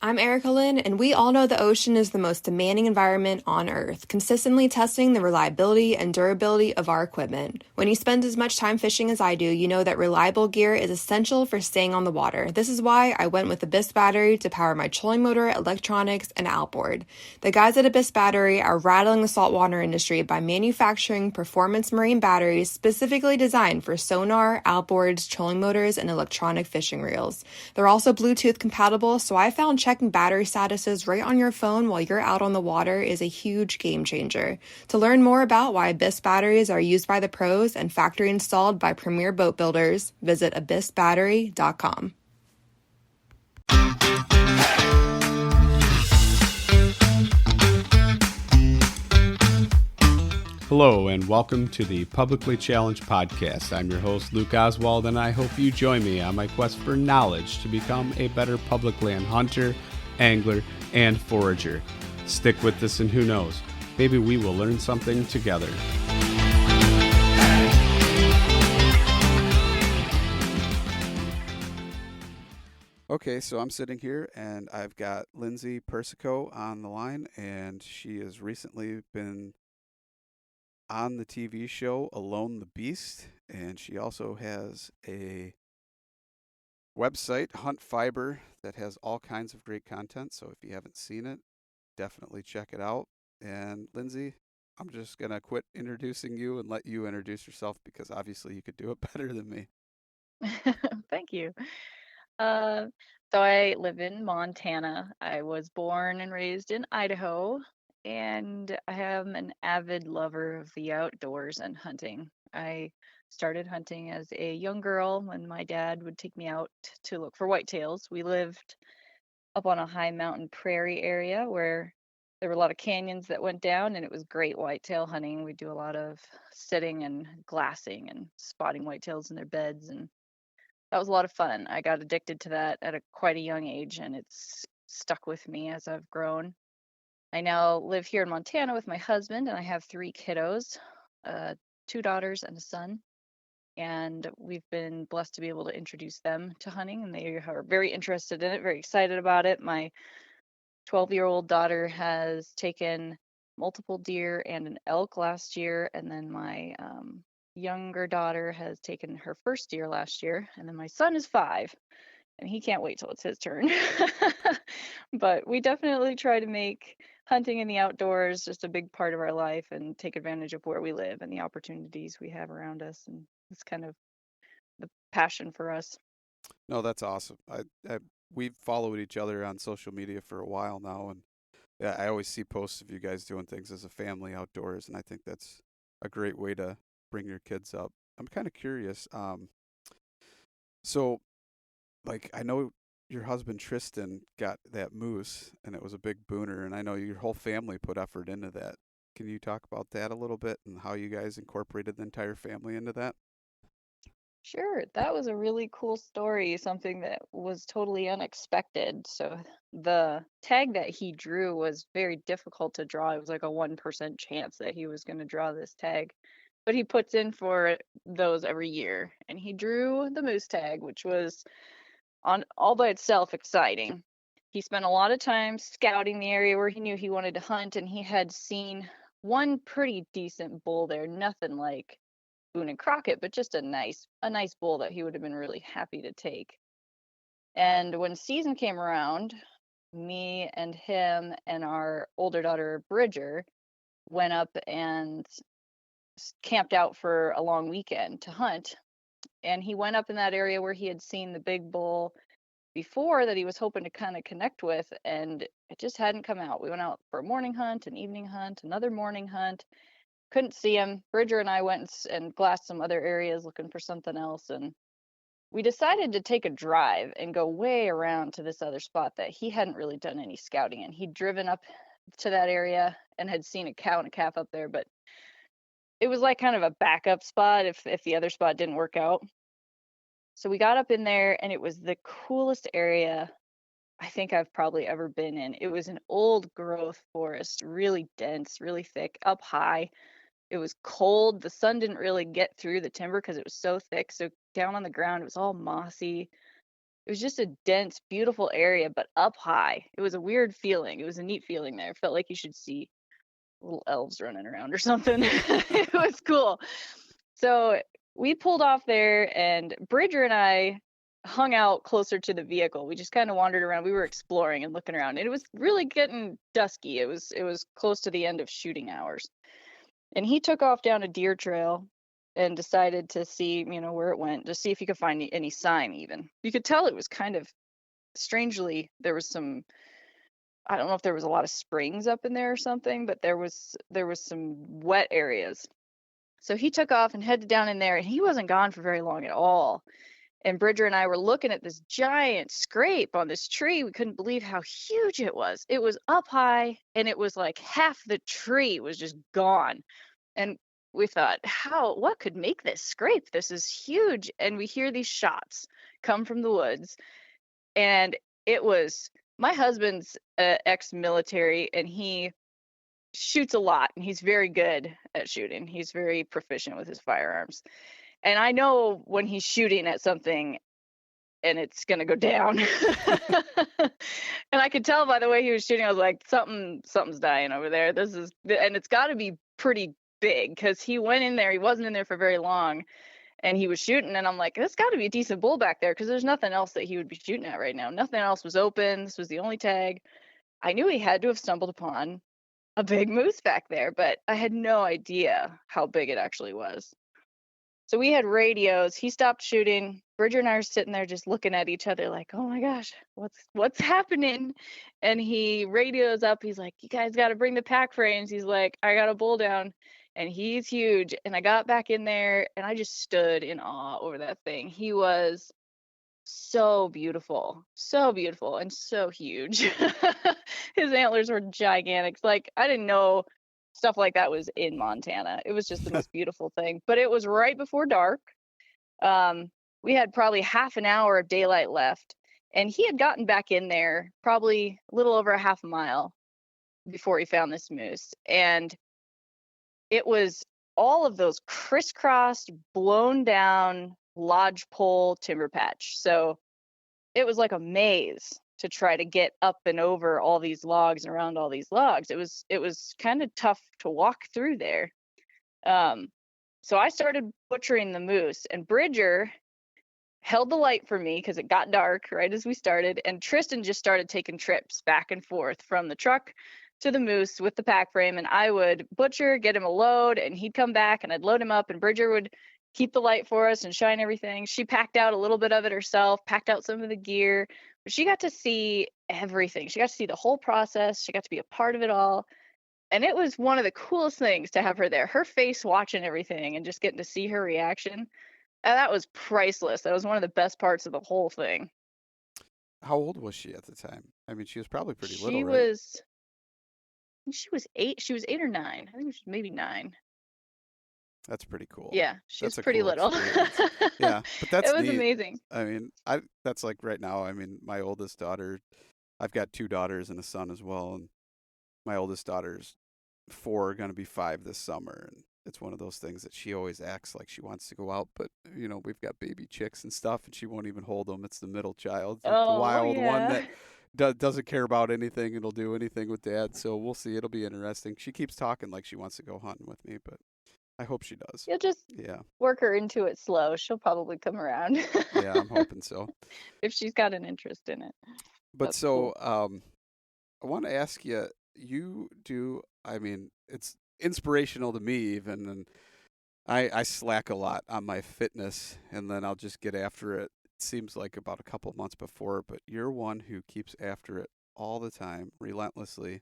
I'm Erica Lynn, and we all know the ocean is the most demanding environment on Earth, consistently testing the reliability and durability of our equipment. When you spend as much time fishing as I do, you know that reliable gear is essential for staying on the water. This is why I went with the Abyss battery to power my trolling motor, electronics, and outboard. The guys at Abyss Battery are rattling the saltwater industry by manufacturing performance marine batteries specifically designed for sonar, outboards, trolling motors, and electronic fishing reels. They're also Bluetooth compatible, so I found checking battery statuses right on your phone while you're out on the water is a huge game changer. To learn more about why Abyss batteries are used by the pros and factory installed by premier boat builders, visit abyssbattery.com. Hello and welcome to the Publicly Challenged Podcast. I'm your host, Luke Oswald, and I hope you join me on my quest for knowledge to become a better public land hunter, angler, and forager. Stick with this and who knows, maybe we will learn something together. Okay, so I'm sitting here and I've got LINDSAY PERSICO on the line, and she has recently been on the TV show Alone the Beast, and she also has a website, Hunt Fiber, that has all kinds of great content. So if you haven't seen it, definitely check it out. And LINDSAY, I'm just going to quit introducing you and let you introduce yourself because obviously you could do it better than me. Thank you. Uh, so I live in Montana. I was born and raised in Idaho, and I am an avid lover of the outdoors and hunting. I started hunting as a young girl when my dad would take me out to look for whitetails. We lived up on a high mountain prairie area where there were a lot of canyons that went down, and it was great whitetail hunting. We do a lot of sitting and glassing and spotting whitetails in their beds, and that was a lot of fun. I got addicted to that at quite a young age, and it's stuck with me as I've grown. I now live here in Montana with my husband, and I have three kiddos, uh, two daughters and a son. And we've been blessed to be able to introduce them to hunting, and they are very interested in it, very excited about it. My 12-year-old daughter has taken multiple deer and an elk last year, and then my younger daughter has taken her first deer last year, and then my son is 5, and he can't wait till it's his turn. But we definitely try to make hunting in the outdoors just a big part of our life and take advantage of where we live and the opportunities we have around us, and it's kind of the passion for us. No, that's awesome. We've followed each other on social media for a while now, and yeah, I always see posts of you guys doing things as a family outdoors, and I think that's a great way to bring your kids up. I'm kind of curious. So like I know your husband Tristan got that moose, and it was a big booner, and I know your whole family put effort into that. Can you talk about that a little bit and how you guys incorporated the entire family into that? Sure, that was a really cool story, something that was totally unexpected. So the tag that he drew was very difficult to draw. It was like a 1% chance that he was going to draw this tag. But he puts in for those every year. And he drew the moose tag, which was on all by itself exciting. He spent a lot of time scouting the area where he knew he wanted to hunt, and he had seen one pretty decent bull there, nothing like Boone and Crockett, but just a nice bull that he would have been really happy to take. And when season came around, me and him and our older daughter Bridger went up and camped out for a long weekend to hunt. And he went up in that area where he had seen the big bull before that he was hoping to kind of connect with, and it just hadn't come out. We went out for a morning hunt, an evening hunt, another morning hunt. Couldn't see him. Bridger and I went and glassed some other areas looking for something else, and we decided to take a drive and go way around to this other spot that he hadn't really done any scouting in. He'd driven up to that area and had seen a cow and a calf up there, but it was like kind of a backup spot if the other spot didn't work out. So we got up in there, and it was the coolest area I think I've probably ever been in. It was an old growth forest, really dense, really thick, up high. It was cold. The sun didn't really get through the timber because it was so thick. So down on the ground, it was all mossy. It was just a dense, beautiful area, but up high. It was a weird feeling. It was a neat feeling there. It felt like you should see little elves running around or something. It was cool. So we pulled off there, and Bridger and I hung out closer to the vehicle. We just kind of wandered around. We were exploring and looking around. And it was really getting dusky. It was close to the end of shooting hours. And he took off down a deer trail and decided to see, where it went, to see if he could find any sign even. You could tell it was kind of strangely, there was some, I don't know if there was a lot of springs up in there or something, but there was some wet areas. So he took off and headed down in there, and he wasn't gone for very long at all. And Bridger and I were looking at this giant scrape on this tree. We couldn't believe how huge it was. It was up high, and it was like half the tree was just gone. And we thought, what could make this scrape? This is huge. And we hear these shots come from the woods. And it was my husband's ex-military, and he shoots a lot, and he's very good at shooting. He's very proficient with his firearms. And I know when he's shooting at something and it's going to go down. And I could tell by the way he was shooting, I was like, something's dying over there. And it's got to be pretty big, because he went in there, he wasn't in there for very long, and he was shooting, and I'm like, there's got to be a decent bull back there, because there's nothing else that he would be shooting at right now. Nothing else was open. This was the only tag. I knew he had to have stumbled upon a big moose back there, but I had no idea how big it actually was. So we had radios. He stopped shooting. Bridger and I are sitting there just looking at each other like, oh my gosh, what's happening? And he radios up. He's like, you guys got to bring the pack frames. He's like, I got a bull down, and he's huge. And I got back in there, and I just stood in awe over that thing. He was so beautiful, and so huge. His antlers were gigantic. Like, I didn't know stuff like that was in Montana. It was just the most beautiful thing. But it was right before dark. We had probably half an hour of daylight left, and he had gotten back in there probably a little over a half a mile before he found this moose. And it was all of those crisscrossed, blown down lodgepole timber patch. So it was like a maze to try to get up and over all these logs and around all these logs. It was kind of tough to walk through there. So I started butchering the moose, and Bridger held the light for me because it got dark right as we started, and Tristan just started taking trips back and forth from the truck to the moose with the pack frame, and I would butcher, get him a load, and he'd come back, and I'd load him up, and Bridger would keep the light for us and shine everything. She packed out a little bit of it herself, packed out some of the gear, but she got to see everything. She got to see the whole process. She got to be a part of it all. And it was one of the coolest things to have her there, her face watching everything and just getting to see her reaction. And that was priceless. That was one of the best parts of the whole thing. How old was she at the time? I mean, she was probably pretty little, She right? was, I think she was 8. She was 8 or 9. I think she was maybe 9. That's pretty cool. Yeah, she was That's a pretty cool little. experience. Yeah, but that's It was neat. amazing. I mean, that's like right now. I mean, my oldest daughter, I've got 2 daughters and a son as well, and my oldest daughter's 4, going to be 5 this summer, and it's one of those things that she always acts like she wants to go out, but we've got baby chicks and stuff, and she won't even hold them. It's the middle child, the Oh, wild one yeah. that doesn't care about anything and will do anything with dad. So we'll see. It'll be interesting. She keeps talking like she wants to go hunting with me, but I hope she does. You'll just Yeah, work her into it slow. She'll probably come around yeah, I'm hoping so. if she's got an interest in it. But That's so, cool. I want to ask you. You do. I mean, it's inspirational to me even, and I slack a lot on my fitness, and then I'll just get after it. It seems like about a couple months before, but you're one who keeps after it all the time, relentlessly,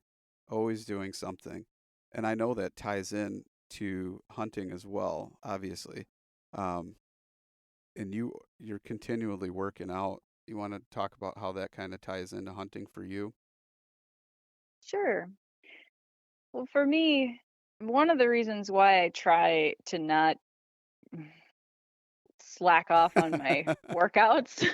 always doing something. And I know that ties in to hunting as well, obviously. Um, and you're continually working out. You want to talk about how that kind of ties into hunting for you? Sure. Well, for me, one of the reasons why I try to not slack off on my workouts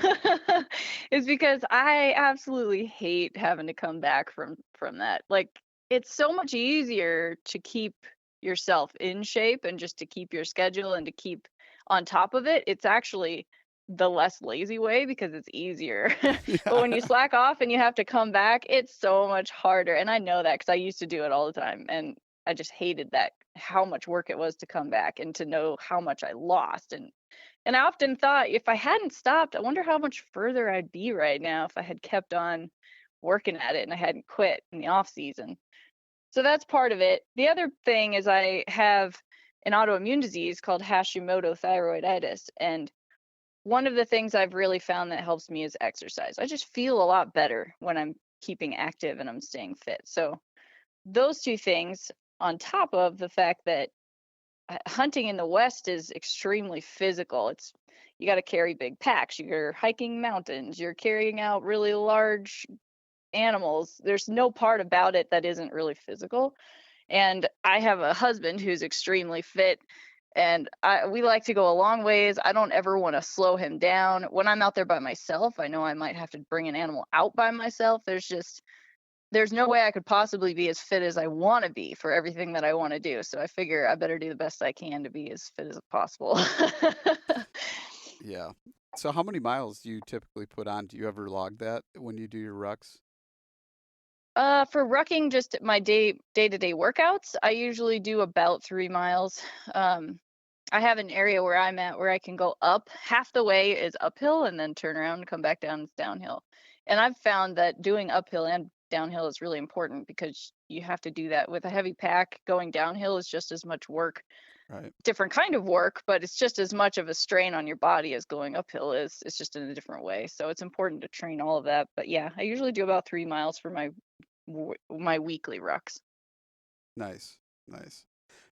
is because I absolutely hate having to come back from that. Like, it's so much easier to keep yourself in shape and just to keep your schedule and to keep on top of it. It's actually the less lazy way because it's easier. But when you Yeah. slack off and you have to come back, it's so much harder. And I know that because I used to do it all the time. And I just hated that, how much work it was to come back and to know how much I lost. And I often thought if I hadn't stopped, I wonder how much further I'd be right now if I had kept on working at it and I hadn't quit in the off season. So that's part of it. The other thing is I have an autoimmune disease called Hashimoto thyroiditis. And one of the things I've really found that helps me is exercise. I just feel a lot better when I'm keeping active and I'm staying fit. So those two things, on top of the fact that hunting in the West is extremely physical. It's you got to carry big packs. You're hiking mountains. You're carrying out really large animals. There's no part about it that isn't really physical. And I have a husband who's extremely fit, and we like to go a long ways. I don't ever want to slow him down. When I'm out there by myself, I know I might have to bring an animal out by myself. There's no way I could possibly be as fit as I want to be for everything that I want to do. So I figure I better do the best I can to be as fit as possible. Yeah. So how many miles do you typically put on? Do you ever log that when you do your rucks? For rucking, just my day-to-day workouts, I usually do about 3 miles. Um, I have an area where I'm at where I can go up. Half the way is uphill and then turn around and come back down, it's downhill. And I've found that doing uphill and downhill is really important because you have to do that with a heavy pack. Going downhill is just as much work, Right. different kind of work, but it's just as much of a strain on your body as going uphill is. It's just in a different way. So it's important to train all of that. But yeah, I usually do about 3 miles for my weekly rucks. Nice. Nice.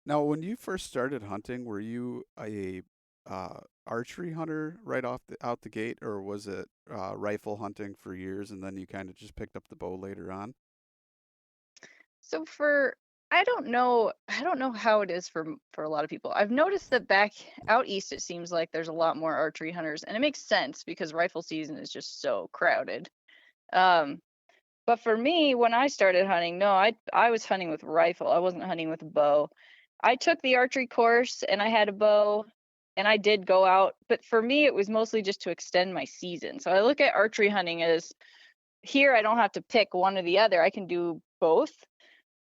Now, when you first started hunting, were you a archery hunter right out the gate, or was it rifle hunting for years and then you kind of just picked up the bow later on? So for I don't know how it is for a lot of people. I've noticed that back out east it seems like there's a lot more archery hunters, and it makes sense because rifle season is just so crowded. Um, but for me, when I started hunting, no, I was hunting with rifle. I wasn't hunting with a bow. I took the archery course and I had a bow and I did go out, but for me it was mostly just to extend my season. So I look at archery hunting as here I don't have to pick one or the other. I can do both.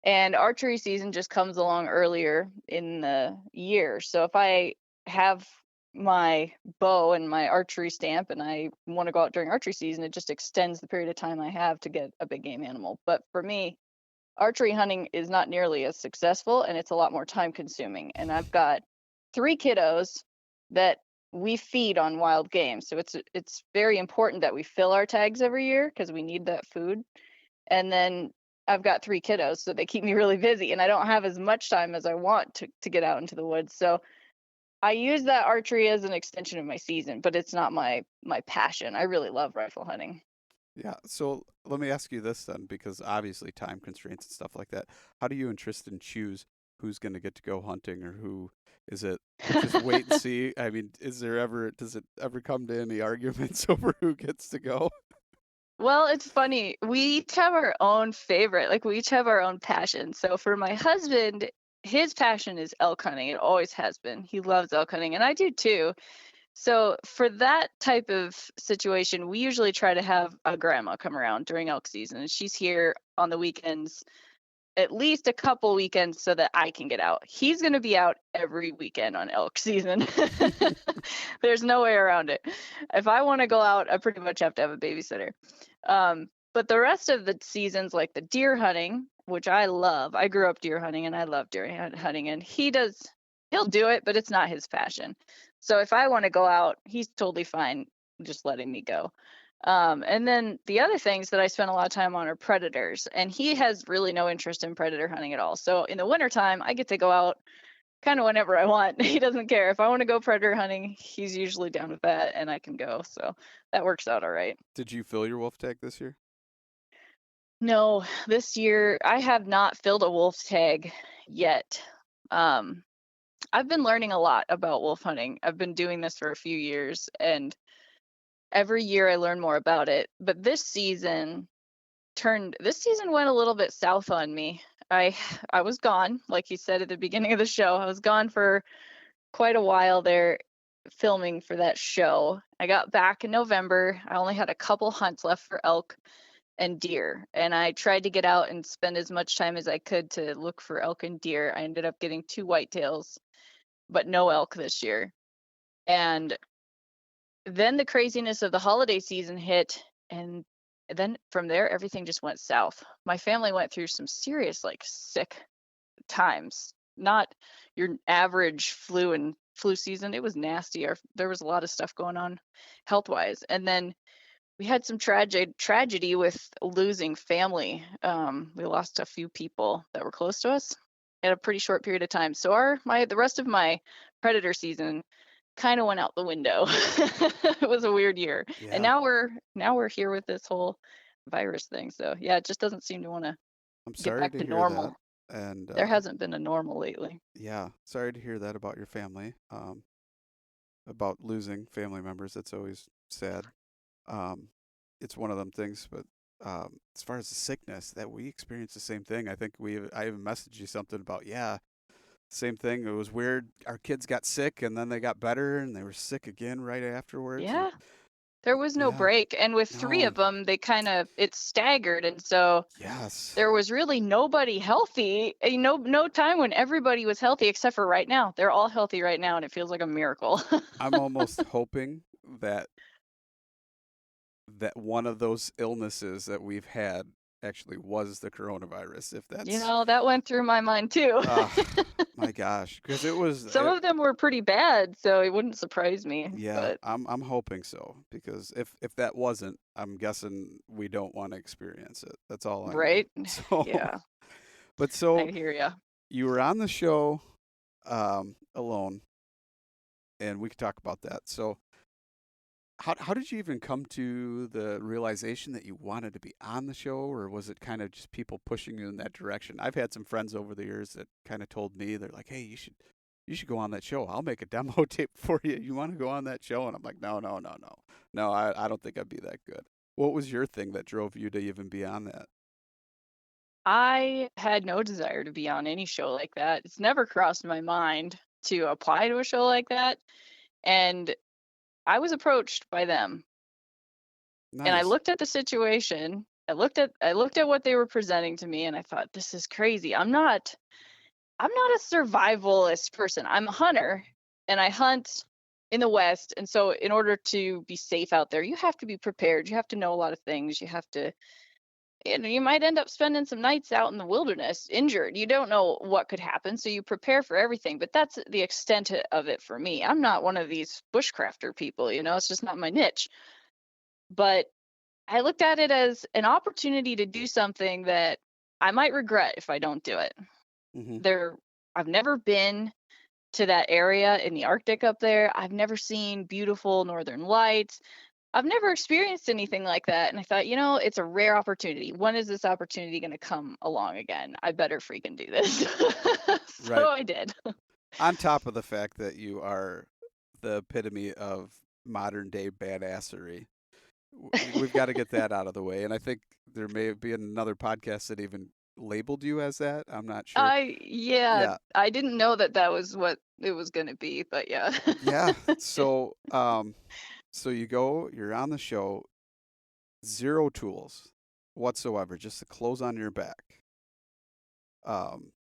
And archery season just comes along earlier in the year. So if I have my bow and my archery stamp and I want to go out during archery season, it just extends the period of time I have to get a big game animal. But for me, archery hunting is not nearly as successful and it's a lot more time consuming. And I've got 3 kiddos that we feed on wild game. So it's very important that we fill our tags every year because we need that food. And then I've got 3 kiddos, so they keep me really busy, and I don't have as much time as I want to get out into the woods. So I use that archery as an extension of my season, but it's not my passion. I really love rifle hunting. Yeah. So let me ask you this then, because obviously time constraints and stuff like that. How do you and Tristan choose who's going to get to go hunting, or who is it? Just wait and see. I mean, does it ever come to any arguments over who gets to go? Well, it's funny. We each have our own favorite. Like we each have our own passion. So for my husband, his passion is elk hunting. It always has been. He loves elk hunting, and I do too. So for that type of situation, we usually try to have a grandma come around during elk season. And she's here on the weekends, at least a couple weekends, so that I can get out. He's going to be out every weekend on elk season. There's no way around it. If I want to go out, I pretty much have to have a babysitter. But the rest of the seasons, like the deer hunting, which I love, I grew up deer hunting and I love deer hunting, and he'll do it, but it's not his passion. So if I want to go out, he's totally fine just letting me go. And then the other things that I spend a lot of time on are predators, and he has really no interest in predator hunting at all. So in the wintertime, I get to go out kind of whenever I want. He doesn't care. If I want to go predator hunting, he's usually down with that, and I can go. So that works out all right. Did you fill your wolf tag this year? No, this year I have not filled a wolf tag yet. Um, I've been learning a lot about wolf hunting. I've been doing this for a few years, and every year I learn more about it. But this season went a little bit south on me. I was gone, like you said at the beginning of the show. I was gone for quite a while there. filming for that show. I got back in November. I only had a couple hunts left for elk and deer, and I tried to get out and spend as much time as I could to look for elk and deer. I ended up getting 2 whitetails, but no elk this year. And then the craziness of the holiday season hit, and then from there everything just went south. My family went through some serious, like, sick times. Not your average flu season. It was nasty. There was a lot of stuff going on health wise, and then we had some tragedy with losing family. We lost a few people that were close to us in a pretty short period of time. So the rest of my predator season kind of went out the window. It was a weird year, and Yeah. now we're here with this whole virus thing. So yeah, it just doesn't seem to want to I'm get sorry back to to hear that. normal. And There hasn't been a normal lately. yeah, sorry to hear that about your family. About losing family members. That's always sad. Um, it's one of them things, but as far as the sickness, that we experienced the same thing. I think I even messaged you something about, yeah, same thing. It was weird. Our kids got sick and then they got better and they were sick again right afterwards. And Yeah, there was no yeah, break, and with 3 no, of them, it staggered, and so yes, there was really nobody healthy. No time when everybody was healthy except for right now. They're all healthy right now, and it feels like a miracle. I'm almost hoping that one of those illnesses that we've had actually was the coronavirus. If that's, That went through my mind too. uh, my gosh, because Some of them were pretty bad, so it wouldn't surprise me. yeah, But I'm hoping so because if that wasn't, I'm guessing we don't want to experience it. That's all I know. right? So, Yeah, but I so hear ya. you were on the show alone, and we could talk about that. So, how did you even come to the realization that you wanted to be on the show, or was it kind of just people pushing you in that direction? I've had some friends over the years that kind of told me, they're like, "Hey, you should go on that show. I'll make a demo tape for you. You want to go on that show?" And I'm like, "No, no, no, no, no. I don't think I'd be that good." What was your thing that drove you to even be on that? I had no desire to be on any show like that. It's never crossed my mind to apply to a show like that. And I was approached by them, and I Nice. looked at the situation. I looked at what they were presenting to me, and I thought, this is crazy. I'm not a survivalist person. I'm a hunter, and I hunt in the West. And so in order to be safe out there, you have to be prepared. You have to know a lot of things. You might end up spending some nights out in the wilderness injured. You don't know what could happen, so you prepare for everything. But that's the extent of it for me. I'm not one of these bushcrafter people, it's just not my niche. But I looked at it as an opportunity to do something that I might regret if I don't do it. Mhm. There, I've never been to that area in the Arctic up there. I've never seen beautiful northern lights. I've never experienced anything like that. And I thought, it's a rare opportunity. When is this opportunity going to come along again? I better freaking do this. Right. So I did. On top of the fact that you are the epitome of modern day badassery, we've got to get that out of the way. And I think there may be another podcast that even labeled you as that. I'm not sure. Yeah, Yeah. I didn't know that was what it was going to be, but yeah. Yeah. So, so you're on the show, zero tools whatsoever, just the clothes on your back. Um,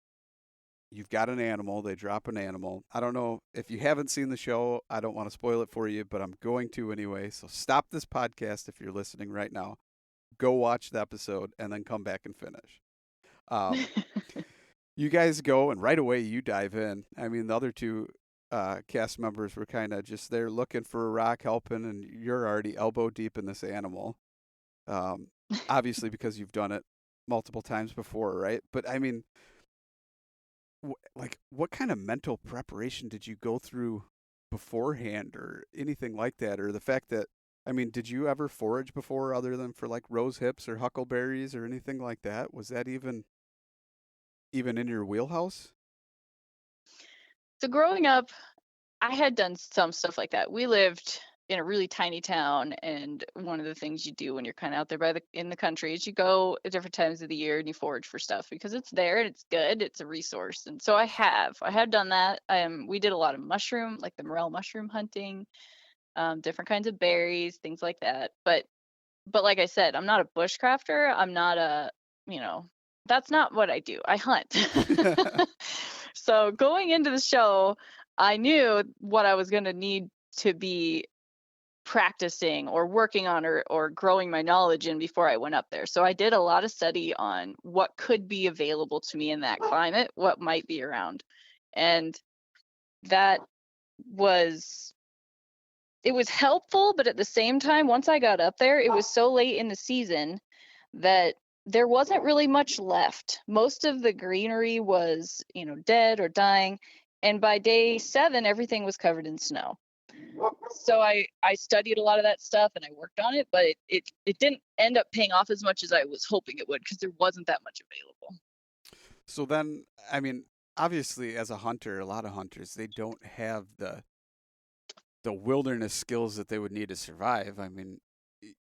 you've got an animal, they drop an animal. I don't know if you haven't seen the show, I don't want to spoil it for you, but I'm going to anyway. So stop this podcast if you're listening right now. Go watch the episode and then come back and finish. Um, you guys go and right away you dive in. I mean, the other two cast members were kind of just there looking for a rock, helping, and you're already elbow deep in this animal. Um, obviously because you've done it multiple times before, right? But I mean, like, what kind of mental preparation did you go through beforehand, or anything like that, or the fact that, I mean, did you ever forage before other than for like rose hips or huckleberries or anything like that? Was that even in your wheelhouse? So growing up, I had done some stuff like that. We lived in a really tiny town, and one of the things you do when you're kind of out there in the country is you go at different times of the year and you forage for stuff because it's there and it's good, it's a resource. And so I have done that. We did a lot of mushroom, like the morel mushroom hunting, different kinds of berries, things like that. But like I said, I'm not a bushcrafter. I'm not a, you know, that's not what I do. I hunt. So going into the show, I knew what I was going to need to be practicing or working on or growing my knowledge in before I went up there. So I did a lot of study on what could be available to me in that climate, what might be around. And that was it was helpful, but at the same time, once I got up there, it was so late in the season that there wasn't really much left. Most of the greenery was, dead or dying. And by day 7, everything was covered in snow. So I studied a lot of that stuff and I worked on it, but it didn't end up paying off as much as I was hoping it would because there wasn't that much available. So then, I mean, obviously, as a hunter, a lot of hunters, they don't have the wilderness skills that they would need to survive. I mean,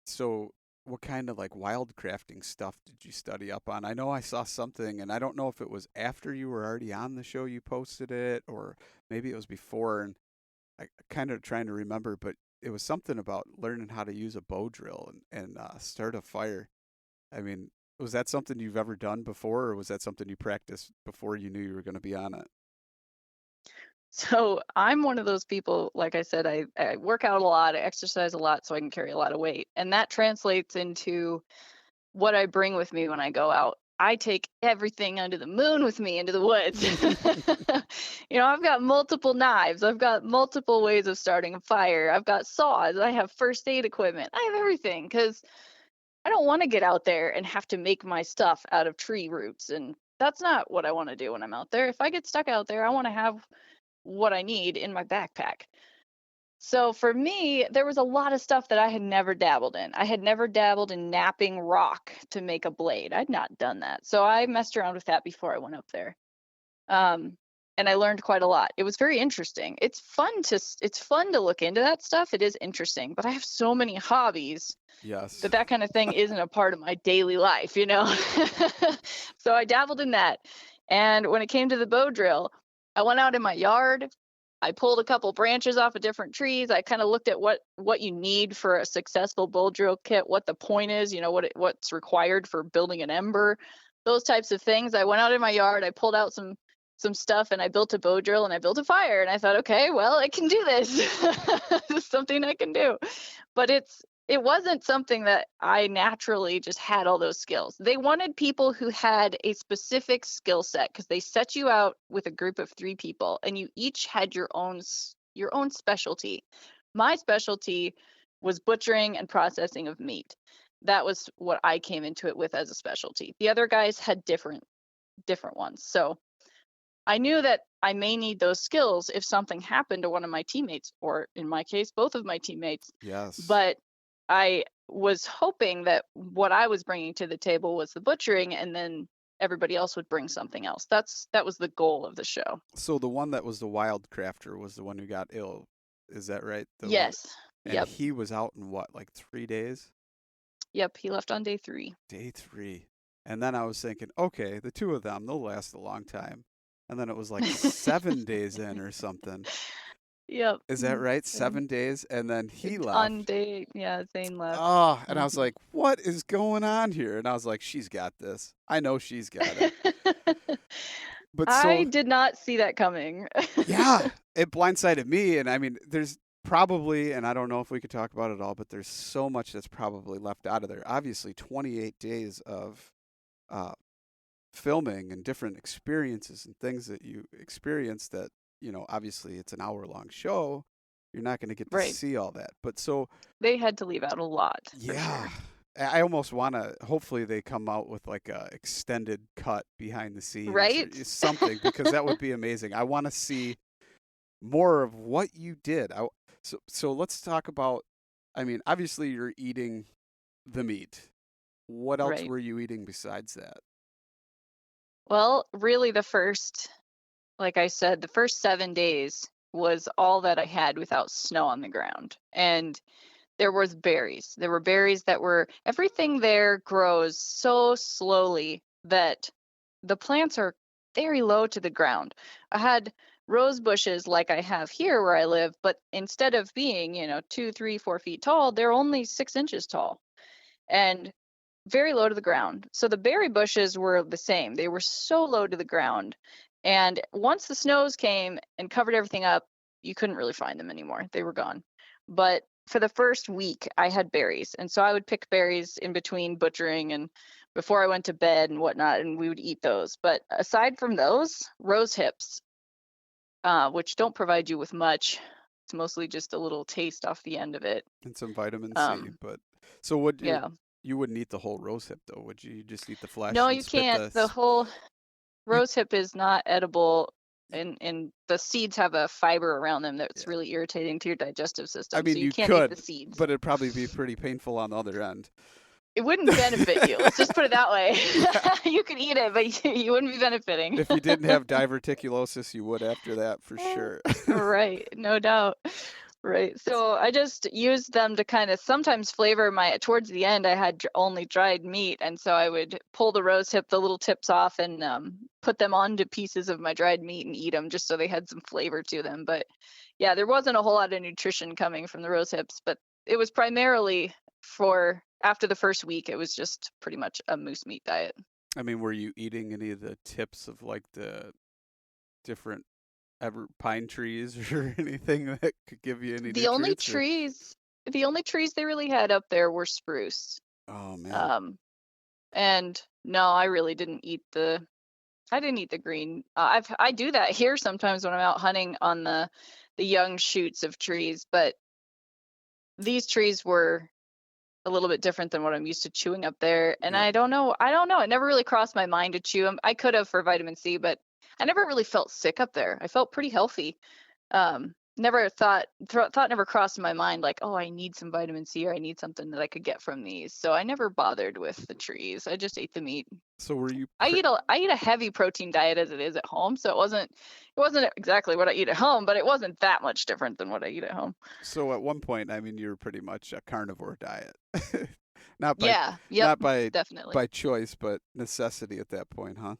so what kind of like wildcrafting stuff did you study up on? I know I saw something, and I don't know if it was after you were already on the show you posted it, or maybe it was before, and I kind of trying to remember, but it was something about learning how to use a bow drill and start a fire. I mean, was that something you've ever done before, or was that something you practiced before you knew you were going to be on it? So I'm one of those people, like I said, I work out a lot, I exercise a lot so I can carry a lot of weight. And that translates into what I bring with me when I go out. I take everything under the moon with me into the woods. I've got multiple knives. I've got multiple ways of starting a fire. I've got saws. I have first aid equipment. I have everything because I don't want to get out there and have to make my stuff out of tree roots. And that's not what I want to do when I'm out there. If I get stuck out there, I want to have what I need in my backpack. So for me, there was a lot of stuff that I had never dabbled in. I had never dabbled in napping rock to make a blade. I'd not done that. So I messed around with that before I went up there. And I learned quite a lot. It was very interesting. It's fun to look into that stuff. It is interesting, but I have so many hobbies Yes. that kind of thing isn't a part of my daily life, So I dabbled in that. And when it came to the bow drill, I went out in my yard. I pulled a couple branches off of different trees. I kind of looked at what you need for a successful bow drill kit, what the point is, what's required for building an ember, those types of things. I went out in my yard. I pulled out some stuff and I built a bow drill and I built a fire. And I thought, okay, well, I can do this. This is something I can do. But it wasn't something that I naturally just had all those skills. They wanted people who had a specific skill set because they set you out with a group of 3 people and you each had your own specialty. My specialty was butchering and processing of meat. That was what I came into it with as a specialty. The other guys had different ones. So I knew that I may need those skills if something happened to one of my teammates, or in my case, both of my teammates. Yes. But I was hoping that what I was bringing to the table was the butchering, and then everybody else would bring something else. That was the goal of the show. So the one that was the wild crafter was the one who got ill. Is that right? Yes. And Yep. he was out in what, like 3 days? Yep. He left on day 3. Day 3. And then I was thinking, okay, the 2 of them, they'll last a long time. And then it was like 7 days in or something. Yep. Is that right? 7 days, and then he left. On day, yeah, Zane left. Oh, and I was like, what is going on here? And I was like, she's got this. I know she's got it. But I did not see that coming. Yeah, it blindsided me. And I mean, there's probably, and I don't know if we could talk about it all, but there's so much that's probably left out of there. Obviously, 28 days of filming and different experiences and things that you experience that, obviously it's an hour-long show. You're not going to get to see all that. But so they had to leave out a lot. Yeah. Sure. I almost want to, hopefully they come out with like a extended cut behind the scenes. Right? Or something, because that would be amazing. I want to see more of what you did. So let's talk about, I mean, obviously you're eating the meat. What else were you eating besides that? Well, really like I said, the first 7 days, was all that I had without snow on the ground. And there was berries. There were berries that were, everything there grows so slowly that the plants are very low to the ground. I had rose bushes like I have here where I live, but instead of being, 2, 3, 4 feet tall, they're only 6 inches tall and very low to the ground. So the berry bushes were the same. They were so low to the ground. And once the snows came and covered everything up, you couldn't really find them anymore. They were gone. But for the first week, I had berries. And so I would pick berries in between butchering and before I went to bed and whatnot, and we would eat those. But aside from those, rose hips, which don't provide you with much, it's mostly just a little taste off the end of it. And some vitamin C. Um, But so would yeah. you wouldn't eat the whole rose hip though, would you? You just eat the flesh No, and you spit can't. the The whole you rose hip is not edible, and the seeds have a fiber around them that's yeah. really irritating to your digestive I system, so mean, you you can't eat the could, seeds. but it'd probably be pretty painful on the other end. It wouldn't benefit you. Let's just put it that way. Yeah. You could eat it, but you wouldn't be benefiting. If you didn't have diverticulosis, you would after that for sure. Right, no doubt. Right. So I just used them to kind of sometimes flavor towards the end, I had only dried meat. And so I would pull the rose hip, the little tips off, and put them onto pieces of my dried meat and eat them just so they had some flavor to them. But yeah, there wasn't a whole lot of nutrition coming from the rose hips, but it was primarily for after the first week, it was just pretty much a moose meat diet. I mean, were you eating any of the tips of like the different ever pine trees or anything that could give you any The only nutrients or trees, the only trees they really had up there were spruce. oh man. Um, and no, I didn't eat the green. I do that here sometimes when I'm out hunting on the young shoots of trees, but these trees were a little bit different than what I'm used to chewing up there. And Yep. I don't know. It never really crossed my mind to chew them. I could have for vitamin C, but I never really felt sick up there. I felt pretty healthy. Never thought never crossed my mind like, oh, I need some vitamin C or I need something that I could get from these. So I never bothered with the trees. I just ate the meat. So were you I eat a heavy protein diet as it is at home, so it wasn't exactly what I eat at home, but it wasn't that much different than what I eat at home. so at one point, I mean, you were pretty much a carnivore diet. Not by Yeah, yep, not by definitely. by choice, but necessity at that point, huh?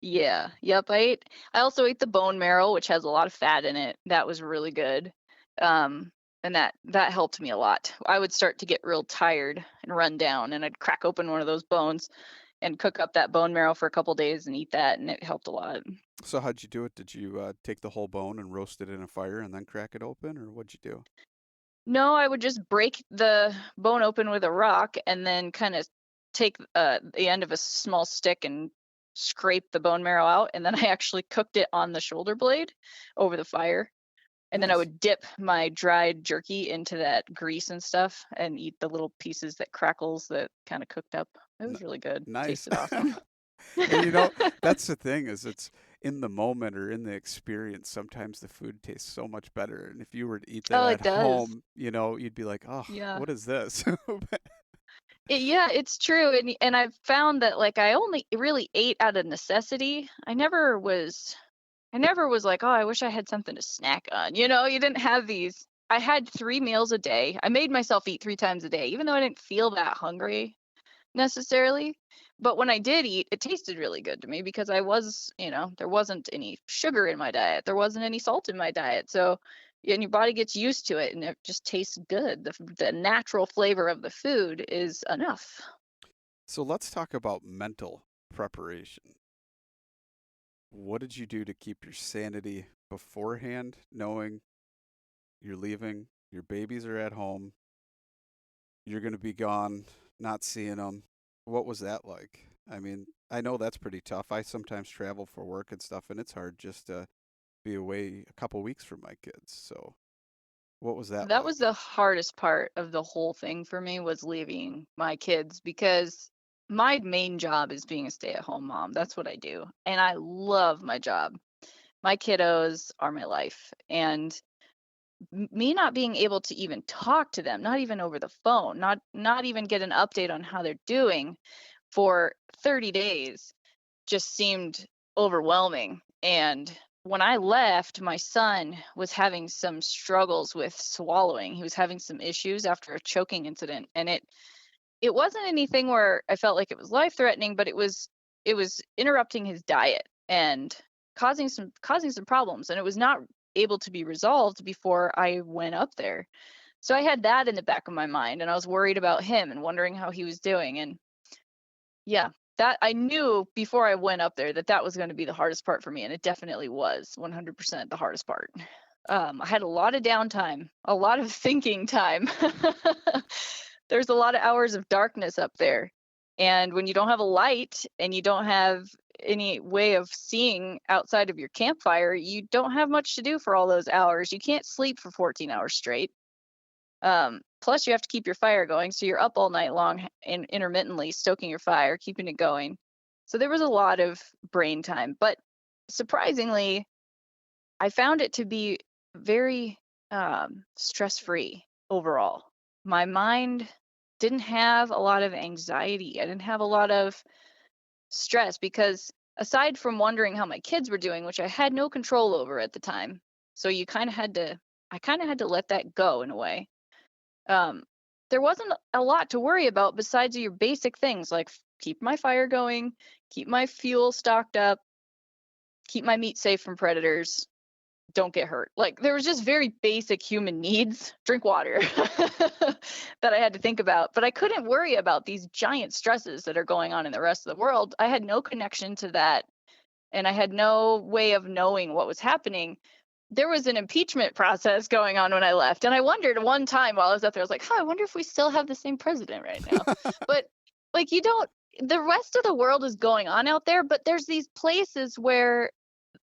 Yeah, yep. I also ate the bone marrow, which has a lot of fat in it. That was really good. And that helped me a lot. I would start to get real tired and run down, and I'd crack open one of those bones and cook up that bone marrow for a couple days and eat that, and it helped a lot. So how'd you do it? Did you take the whole bone and roast it in a fire and then crack it open, or what'd you do? No, I would just break the bone open with a rock and then kind of take the end of a small stick and scrape the bone marrow out. And then I actually cooked it on the shoulder blade over the fire. And then I Nice. would dip my dried jerky into that grease and stuff and eat the little pieces that crackles that kind of cooked up. It N- was really good. nice. Tasted awesome. And that's the thing is it's in the moment or in the experience, sometimes the food tastes so much better. And if you were to eat that Oh, at it does. home, you'd be like, "Oh, Yeah. what is this?" Yeah, it's true. And I've found that like I only really ate out of necessity. I never was like, oh, I wish I had something to snack on. You didn't have these. I had 3 meals a day. I made myself eat 3 times a day, even though I didn't feel that hungry necessarily. But when I did eat, it tasted really good to me because there wasn't any sugar in my diet. There wasn't any salt in my diet. So, and your body gets used to it and it just tastes good. The natural flavor of the food is enough. So let's talk about mental preparation. What did you do to keep your sanity beforehand, knowing you're leaving, your babies are at home, you're going to be gone, not seeing them? What was that like? I mean, I know that's pretty tough. I sometimes travel for work and stuff, and it's hard just to be away a couple weeks from my kids. So, what was that That was like? the hardest part of the whole thing for me was leaving my kids because my main job is being a stay-at-home mom. That's what I do. And I love my job. My kiddos are my life. And me not being able to even talk to them, not even over the phone, not even get an update on how they're doing for 30 days just seemed overwhelming. And when I left, my son was having some struggles with swallowing. He was having some issues after a choking incident, and it wasn't anything where I felt like it was life threatening, but it was interrupting his diet and causing some problems, and it was not able to be resolved before I went up there. So I had that in the back of my mind, and I was worried about him and wondering how he was doing. And yeah, that I knew before I went up there that that was going to be the hardest part for me, and it definitely was 100% the hardest part. I had a lot of downtime, a lot of thinking time. There's a lot of hours of darkness up there. And when you don't have a light and you don't have any way of seeing outside of your campfire, you don't have much to do for all those hours. You can't sleep for 14 hours straight. Plus, you have to keep your fire going. So you're up all night long and intermittently stoking your fire, keeping it going. So there was a lot of brain time. But surprisingly, I found it to be very stress-free overall. My mind didn't have a lot of anxiety. I didn't have a lot of stress because aside from wondering how my kids were doing, which I had no control over at the time, so I kind of had to let that go in a way. Um, there wasn't a lot to worry about besides your basic things like keep my fire going, keep my fuel stocked up, keep my meat safe from predators, don't get hurt. Like there was just very basic human needs, drink water, that I had to think about. But I couldn't worry about these giant stresses that are going on in the rest of the world. I had no connection to that, and I had no way of knowing what was happening. There was an impeachment process going on when I left, and I wondered one time while I was up there, I was like, I wonder if we still have the same president right now. But like you don't, the rest of the world is going on out there, but there's these places where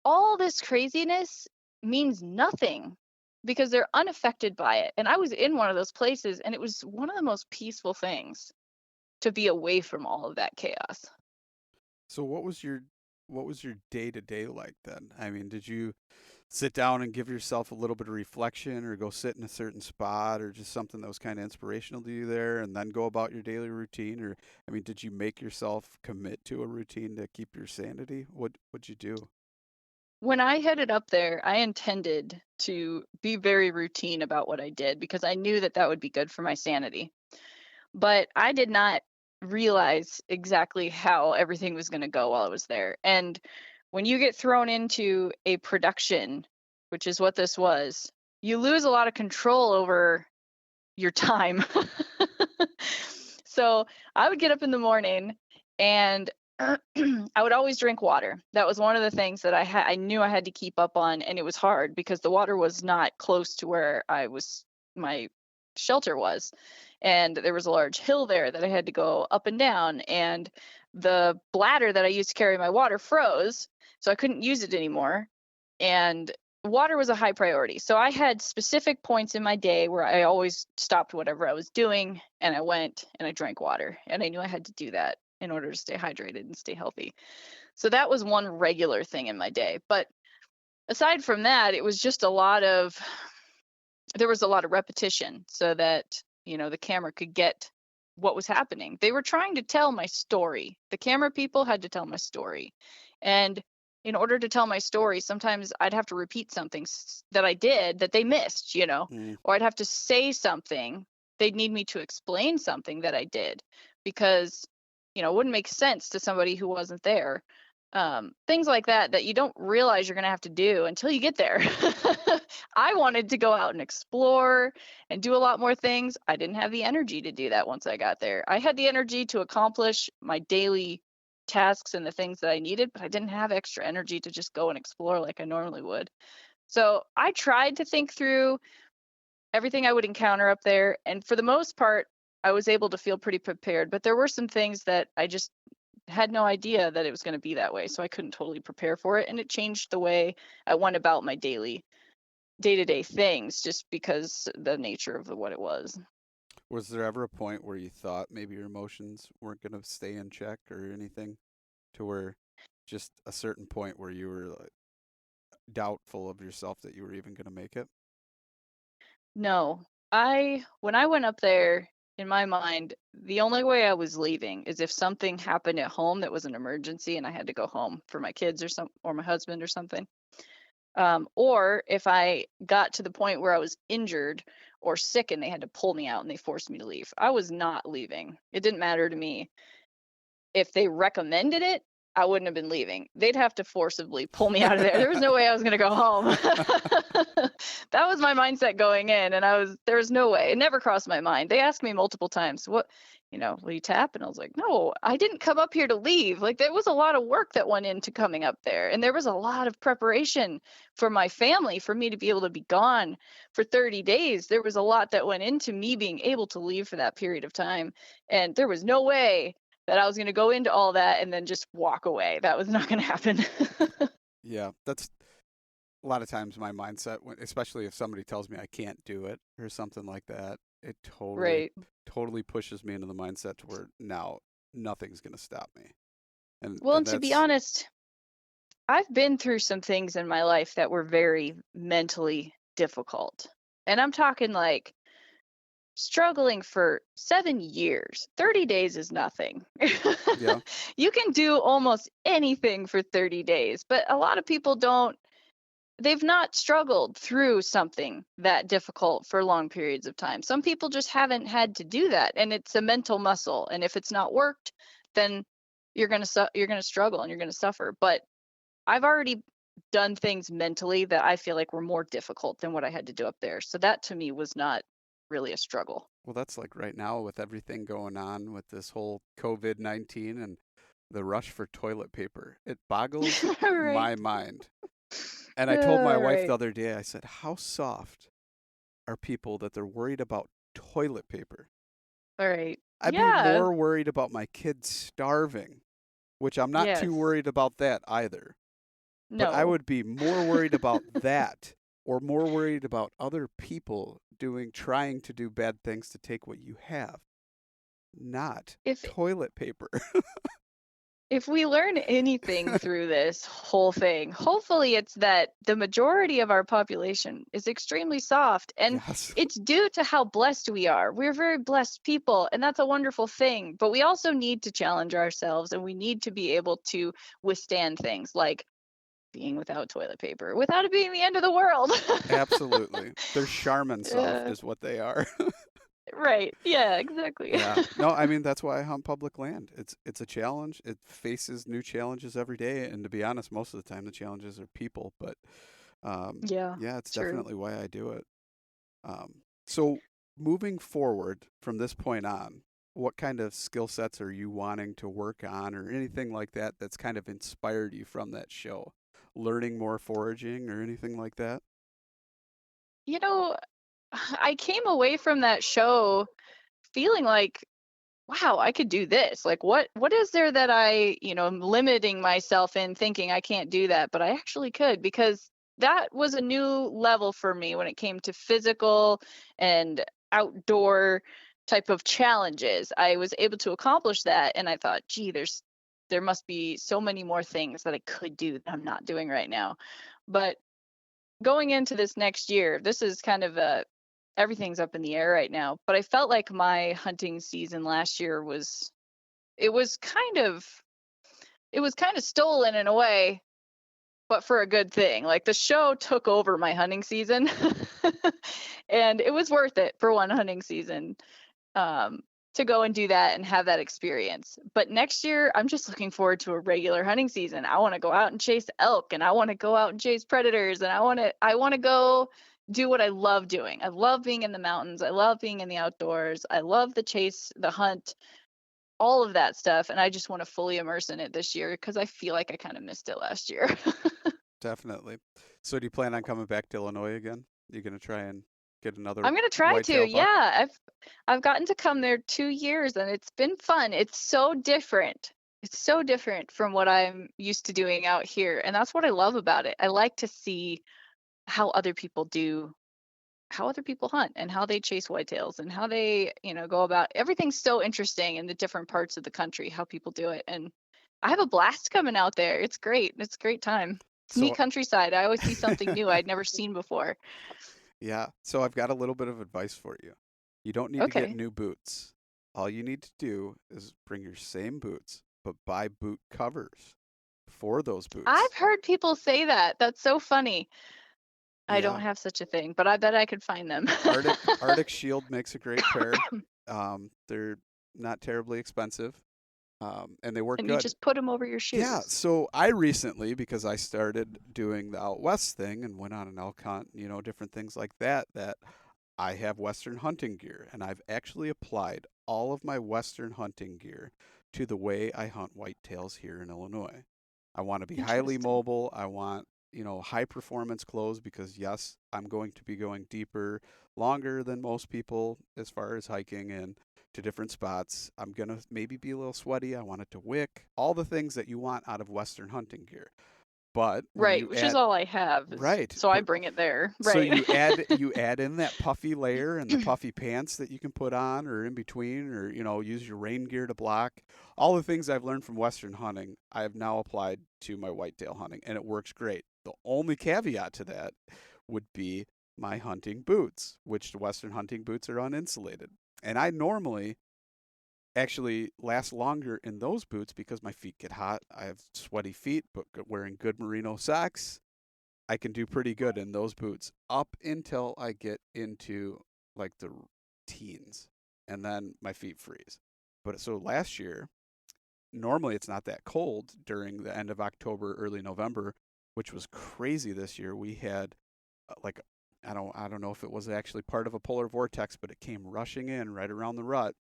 all this craziness means nothing because they're unaffected by it. And I was in one of those places, and it was one of the most peaceful things to be away from all of that chaos. So what was your day to day like then? I mean, did you sit down and give yourself a little bit of reflection or go sit in a certain spot or just something that was kind of inspirational to you there and then go about your daily routine? Or I mean, did you make yourself commit to a routine to keep your sanity? What'd you do? When I headed up there, I intended to be very routine about what I did because I knew that that would be good for my sanity. But I did not realize exactly how everything was going to go while I was there. And when you get thrown into a production, which is what this was, you lose a lot of control over your time. So I would get up in the morning and I would always drink water. That was one of the things that I knew I had to keep up on, and it was hard because the water was not close to where my shelter was. And there was a large hill there that I had to go up and down, and the bladder that I used to carry my water froze, so I couldn't use it anymore. And water was a high priority. So I had specific points in my day where I always stopped whatever I was doing and I went and I drank water. And I knew I had to do that in order to stay hydrated and stay healthy. So that was one regular thing in my day. But aside from that, it was just there was a lot of repetition so that, the camera could get what was happening. They were trying to tell my story. The camera people had to tell my story. And in order to tell my story, sometimes I'd have to repeat something that I did that they missed, Mm. or I'd have to say something. They'd need me to explain something that I did because, it wouldn't make sense to somebody who wasn't there. Things like that you don't realize you're going to have to do until you get there. I wanted to go out and explore and do a lot more things. I didn't have the energy to do that once I got there. I had the energy to accomplish my daily tasks and the things that I needed, but I didn't have extra energy to just go and explore like I normally would. So I tried to think through everything I would encounter up there. And for the most part, I was able to feel pretty prepared. But there were some things that I just had no idea that it was going to be that way. So I couldn't totally prepare for it. And it changed the way I went about my daily day-to-day things just because the nature of what it was. Was there ever a point where you thought maybe your emotions weren't going to stay in check or anything to where just a certain point where you were like, doubtful of yourself that you were even going to make it? No, when I went up there, in my mind, the only way I was leaving is if something happened at home that was an emergency and I had to go home for my kids or my husband or something. Or if I got to the point where I was injured or sick and they had to pull me out and they forced me to leave, I was not leaving. It didn't matter to me. If they recommended it, I wouldn't have been leaving. They'd have to forcibly pull me out of there. There was no way I was going to go home. That was my mindset going in, and there was no way. It never crossed my mind. They asked me multiple times, will you tap? And I was like, no, I didn't come up here to leave. Like, there was a lot of work that went into coming up there, and there was a lot of preparation for my family for me to be able to be gone for 30 days. There was a lot that went into me being able to leave for that period of time, and there was no way that I was going to go into all that and then just walk away. That was not going to happen. Yeah, that's a lot of times my mindset, especially if somebody tells me I can't do it or something like that. It Right. totally pushes me into the mindset to where now nothing's going to stop me. Well, And and to be that's, honest, I've been through some things in my life that were very mentally difficult. And I'm talking like struggling for 7 years. 30 days is nothing. yeah, You can do almost anything for 30 days, but a lot of people they've not struggled through something that difficult for long periods of time. Some people just haven't had to do that, and it's a mental muscle. And if it's not worked, then you're going to struggle and you're going to suffer. But I've already done things mentally that I feel like were more difficult than what I had to do up there. So that to me was not really a struggle. well, that's like right now with everything going on with this whole COVID-19 and the rush for toilet paper. It boggles Right. my mind. And I told my wife the Right. other day, I said, how soft are people that they're worried about toilet paper? All right. I'd be Yeah. more worried about my kids starving, which I'm not too Yes. worried about that either. But I No. would be more worried about that or more worried about other people trying to do bad things to take what you have, not If toilet paper. if we learn anything through this whole thing, hopefully it's that the majority of our population is extremely soft, and Yes. it's due to how blessed we are. We're very blessed people, and that's a wonderful thing. But we also need to challenge ourselves, and we need to be able to withstand things like being without toilet paper, without it being the end of the world. Absolutely. They're Charmin soft uh, is what they are. right. Yeah, exactly. Yeah. No, I mean that's why I hunt public land. It's a challenge. It faces new challenges every day, and to be honest, most of the time the challenges are people. But Yeah, yeah, it's true. definitely why I do it. So moving forward from this point on, what kind of skill sets are you wanting to work on, or anything like that that's kind of inspired you from that show? Learning more foraging or anything like that? You know, I came away from that show feeling like, wow, I could do this. Like, what is there that I'm limiting myself in thinking I can't do that, but I actually could, because that was a new level for me when it came to physical and outdoor type of challenges. I was able to accomplish that, and I thought, gee, there must be so many more things that I could do that I'm not doing right now. But going into this next year, this is kind of everything's up in the air right now, but I felt like my hunting season last year it was kind of it was kind of stolen in a way, but for a good thing. Like, the show took over my hunting season. And it was worth it for one hunting season, um, to go and do that and have that experience. But next year, I'm just looking forward to a regular hunting season. I want to go out and chase elk, and I want to go out and chase predators, and I want to go do what I love doing. I love being in the mountains. I love being in the outdoors. I love the chase, the hunt, all of that stuff, and I just want to fully immerse in it this year because I feel like I kind of missed it last year. Definitely. So do you plan on coming back to Illinois again? You gonna try and get another I'm gonna try to. whitetail buck? Yeah, I've gotten to come there 2 years, and it's been fun. It's so different. It's so different from what I'm used to doing out here, and that's what I love about it. I like to see how other people do, how other people hunt, and how they chase whitetails, and how they, go about. Everything's so interesting in the different parts of the country, how people do it, and I have a blast coming out there. It's great. It's a great time. It's neat So countryside. I always see something new I'd never seen before. yeah, so I've got a little bit of advice for you. You don't need to get Okay. new boots. All you need to do is bring your same boots, but buy boot covers for those boots. I've heard people say that. That's so funny. I don't Yeah. have such a thing, but I bet I could find them. Arctic Shield makes a great pair. They're not terribly expensive, and they work And you good. just put them over your Yeah, shoes. so I recently, because I started doing the out west thing and went on an elk hunt, different things like that, that I have Western hunting gear, and I've actually applied all of my Western hunting gear to the way I hunt whitetails here in Illinois. I want to be highly Interesting. mobile. I want, high performance clothes because, yes, I'm going to be going deeper, longer than most people as far as hiking and to different spots. I'm going to maybe be a little sweaty. I want it to wick, all the things that you want out of Western hunting gear. But when Right, you which is add, all I have, right, so I but bring it there. so Right. you add in that puffy layer and the puffy pants that you can put on or in between or use your rain gear to block. All the things I've learned from Western hunting, I have now applied to my whitetail hunting and it works great. The only caveat to that would be my hunting boots, which the Western hunting boots are uninsulated. And I normally actually last longer in those boots because my feet get hot. I have sweaty feet, but wearing good merino socks, I can do pretty good in those boots up until I get into like the teens, and then my feet freeze. But so last year, normally it's not that cold during the end of October, early November, which was crazy this year. We had like I don't know if it was actually part of a polar vortex, but it came rushing in right around the rut,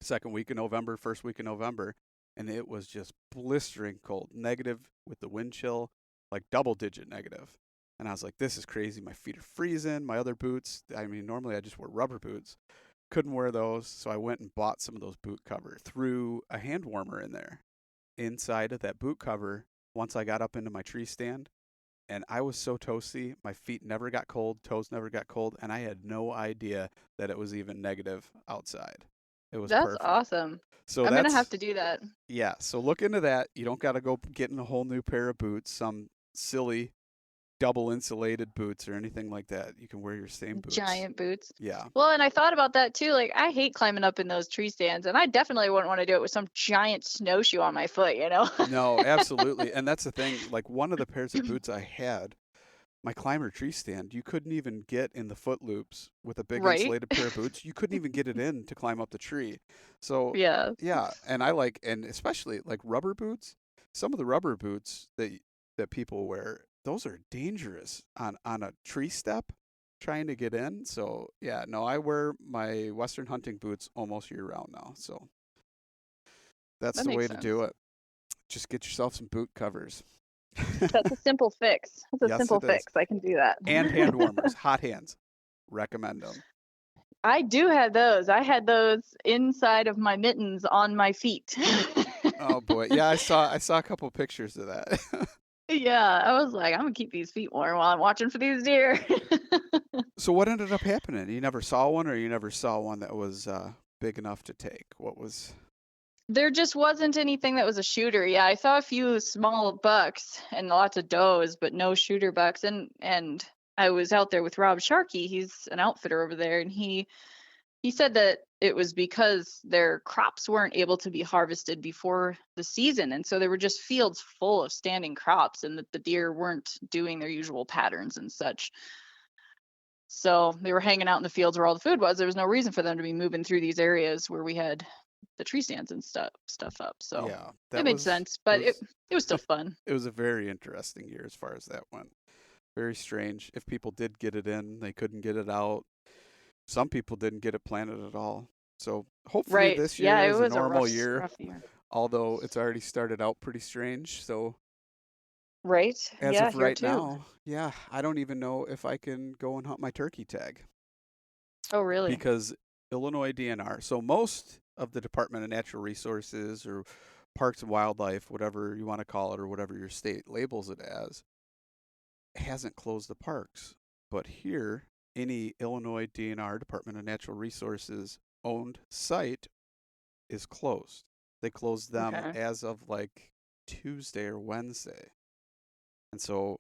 second week of November, first week of November, and it was just blistering cold, negative with the wind chill, like double digit negative. And I was like, this is crazy. My feet are freezing. My other boots, I mean, normally I just wear rubber boots. Couldn't wear those. So I went and bought some of those boot covers, threw a hand warmer in there inside of that boot cover once I got up into my tree stand. And I was so toasty. My feet never got cold, toes never got cold. And I had no idea that it was even negative outside. It was That's perfect. awesome. So I'm gonna have that's, to do that. yeah. So look into that. You don't got to go getting a whole new pair of boots, some silly double insulated boots or anything like that. You can wear your same boots. Giant boots. Yeah. Well, and I thought about that too. Like, I hate climbing up in those tree stands, and I definitely wouldn't want to do it with some giant snowshoe on my foot, you know? No, absolutely. And that's the thing. Like one of the pairs of boots I had, my climber tree stand, you couldn't even get in the foot loops with a big Right? insulated pair of boots. You couldn't even get it in to climb up the tree. So, Yeah. yeah, and I like, and especially like rubber boots. Some of the rubber boots that people wear, those are dangerous on a tree step trying to get in. So, yeah, no, I wear my Western hunting boots almost year round now. So, that's That the makes way to do sense. it. Just get yourself some boot covers. That's a simple fix. That's a Yes, simple it is. fix. I can do that. And hand warmers, hot hands. Recommend them. I do have those. I had those inside of my mittens on my feet. Oh boy, yeah, I saw a couple pictures of that. Yeah, I was like, I'm gonna keep these feet warm while I'm watching for these deer. So what ended up happening? You never saw one, or you never saw one that was big enough to take? What was? There just wasn't anything that was a shooter. Yeah, I saw a few small bucks and lots of does, but no shooter bucks. And I was out there with Rob Sharkey. He's an outfitter over there, and he said that it was because their crops weren't able to be harvested before the season, and so there were just fields full of standing crops, and that the deer weren't doing their usual patterns and such. So they were hanging out in the fields where all the food was. There was no reason for them to be moving through these areas where we had the tree stands and stuff up. So Yeah, it that made was sense, it but it was it was still fun. it was a very interesting year as far as that went. Very strange. If people did get it in, they couldn't get it out. Some people didn't get it planted at all. So hopefully Right. this Yeah, year it is a was a normal rough year, rough year. although it's already started out pretty strange. So Right? as Yeah, of here right too. now, yeah, I don't even know if I can go and hunt my turkey tag Oh, really? because Illinois DNR. So most of the Department of Natural Resources or Parks and Wildlife, whatever you want to call it, or whatever your state labels it as, hasn't closed the parks. But here, any Illinois DNR, Department of Natural Resources owned site is closed. They closed them Okay. as of like Tuesday or Wednesday. And so,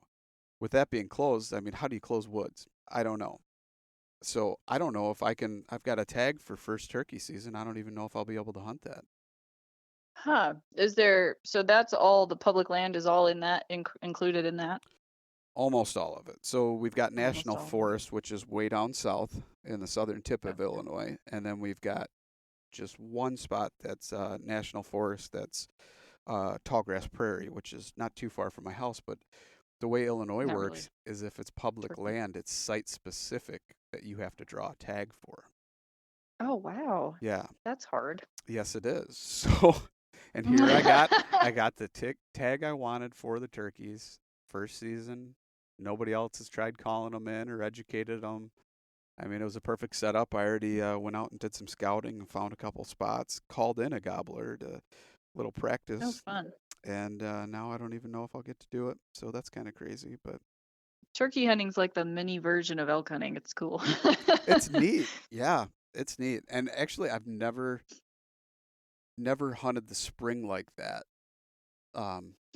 with that being closed, I mean, how do you close woods? I don't know. So, I don't know if I can. I've got a tag for first turkey season. I don't even know if I'll be able to hunt that. So that's all the public land is all in that, included in that? Almost all of it. So we've got Almost national all of it. forest, which is way down south in the southern tip of Okay. Illinois, and then we've got just one spot that's national forest that's tallgrass prairie, which is not too far from my house. But the way Illinois Not really. works is if it's public Turkey. land, it's site specific that you have to draw a tag for. Oh, wow. Yeah. That's hard. Yes, it is. So, and here I got the tag I wanted for the turkeys first season. Nobody else has tried calling them in or educated them. I mean, it was a perfect setup. I already went out and did some scouting and found a couple spots, called in a gobbler to little Oh, practice, fun. and now I don't even know if I'll get to do it. So that's kind of crazy, but Turkey hunting's like the mini version of elk hunting. It's cool. it's neat. Yeah, it's neat. And actually, I've never hunted the spring like that.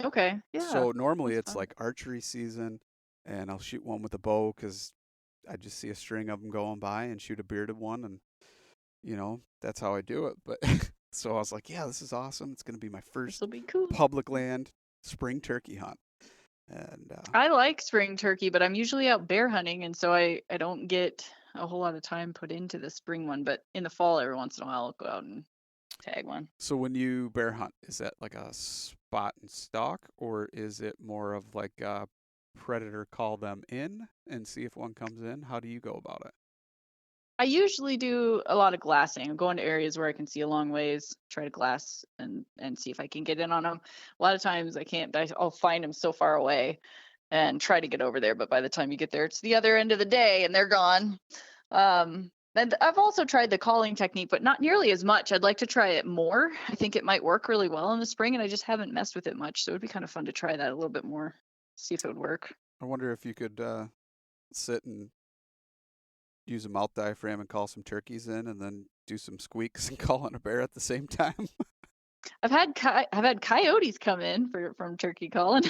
Okay. Yeah. So normally That's it's fun. like archery season, and I'll shoot one with a bow because I just see a string of them going by and shoot a bearded one, and that's how I do it. But so I was like, yeah, this is awesome. It's gonna be my This first will be cool. public land spring turkey hunt, and I like spring turkey, but I'm usually out bear hunting, and so I don't get a whole lot of time put into the spring one. But in the fall, every once in a while, I'll go out and tag one. so when you bear hunt, is that like a spot and stalk, or is it more of like a predator call them in and see if one comes in? How do you go about it? I usually do a lot of glassing. I'm going to areas where I can see a long ways, try to glass and see if I can get in on them. A lot of times I can't. I'll find them so far away and try to get over there, but by the time you get there, it's the other end of the day and they're gone. And I've also tried the calling technique, but not nearly as much. I'd like to try it more. I think it might work really well in the spring, and I just haven't messed with it much. So it'd be kind of fun to try that a little bit more, see if it would work. I wonder if you could sit and use a mouth diaphragm and call some turkeys in, and then do some squeaks and call on a bear at the same time. I've had coyotes come in from turkey calling.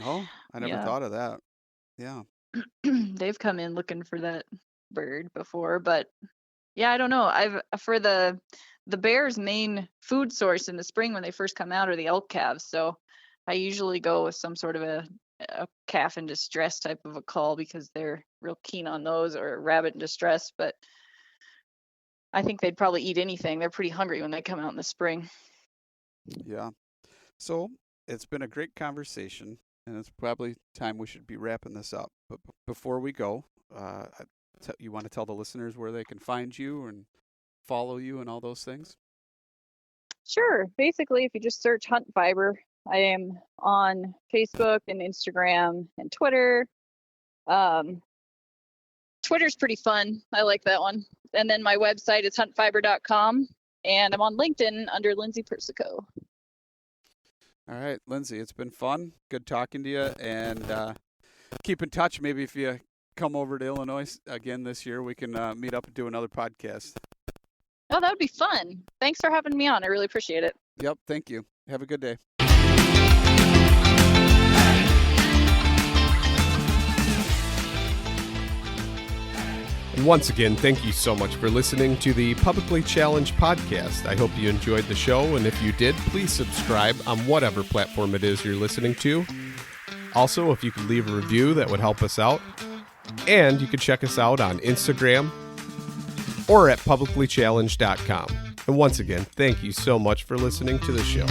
Oh, I never Yeah. thought of that. Yeah. They've come in looking for that bird before, but yeah, I don't know. For the bear's main food source in the spring when they first come out are the elk calves. So I usually go with some sort of a calf in distress type of a call because they're real keen on those, or a rabbit in distress. But I think they'd probably eat anything. They're pretty hungry when they come out in the spring. Yeah. So it's been a great conversation, and it's probably time we should be wrapping this up. But before we go, you want to tell the listeners where they can find you and follow you and all those things? Sure. Basically, if you just search Hunt Fiber, I am on Facebook and Instagram and Twitter. Twitter's pretty fun. I like that one. And then my website is huntfiber.com, and I'm on LinkedIn under Lindsay Persico. All right, Lindsay, it's been fun. Good talking to you, and keep in touch. Maybe if you come over to Illinois again this year, we can meet up and do another podcast. Oh, that would be fun. Thanks for having me on. I really appreciate it. Yep, thank you. Have a good day. And once again, thank you so much for listening to the Publicly Challenged podcast. I hope you enjoyed the show, and if you did, please subscribe on whatever platform it is you're listening to. Also, if you could leave a review, that would help us out. And you can check us out on Instagram or at publiclychallenged.com. And once again, thank you so much for listening to the show.